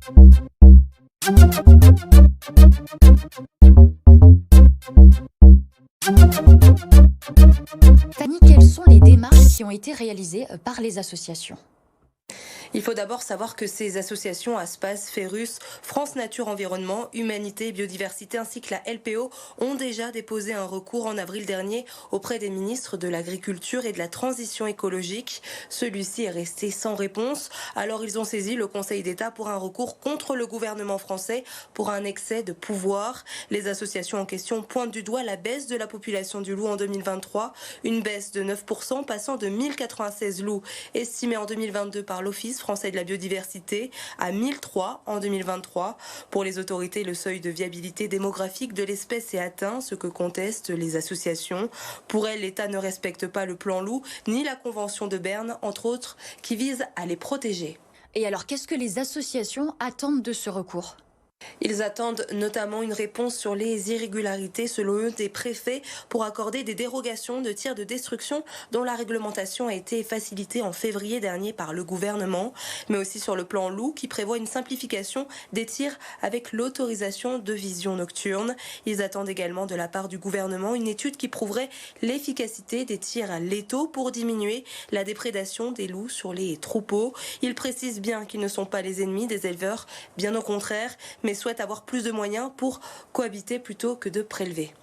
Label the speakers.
Speaker 1: Fanny, quelles sont les démarches qui ont été réalisées par les associations ?
Speaker 2: Il faut d'abord savoir que ces associations Aspas, Ferrus, France Nature Environnement, Humanité et Biodiversité ainsi que la LPO ont déjà déposé un recours en avril dernier auprès des ministres de l'Agriculture et de la Transition écologique. Celui-ci est resté sans réponse. Alors ils ont saisi le Conseil d'État pour un recours contre le gouvernement français pour un excès de pouvoir. Les associations en question pointent du doigt la baisse de la population du loup en 2023, une baisse de 9% passant de 1096 loups estimés en 2022 par l'Office français de la biodiversité à 1003 en 2023. Pour les autorités, le seuil de viabilité démographique de l'espèce est atteint, ce que contestent les associations. Pour elles, l'État ne respecte pas le plan loup ni la Convention de Berne, entre autres, qui vise à les protéger.
Speaker 1: Et alors, qu'est-ce que les associations attendent de ce recours ?
Speaker 2: Ils attendent notamment une réponse sur les irrégularités selon eux des préfets pour accorder des dérogations de tirs de destruction dont la réglementation a été facilitée en février dernier par le gouvernement, mais aussi sur le plan loup qui prévoit une simplification des tirs avec l'autorisation de vision nocturne. Ils attendent également de la part du gouvernement une étude qui prouverait l'efficacité des tirs létaux pour diminuer la déprédation des loups sur les troupeaux. Ils précisent bien qu'ils ne sont pas les ennemis des éleveurs, bien au contraire, mais souhaitent avoir plus de moyens pour cohabiter plutôt que de prélever.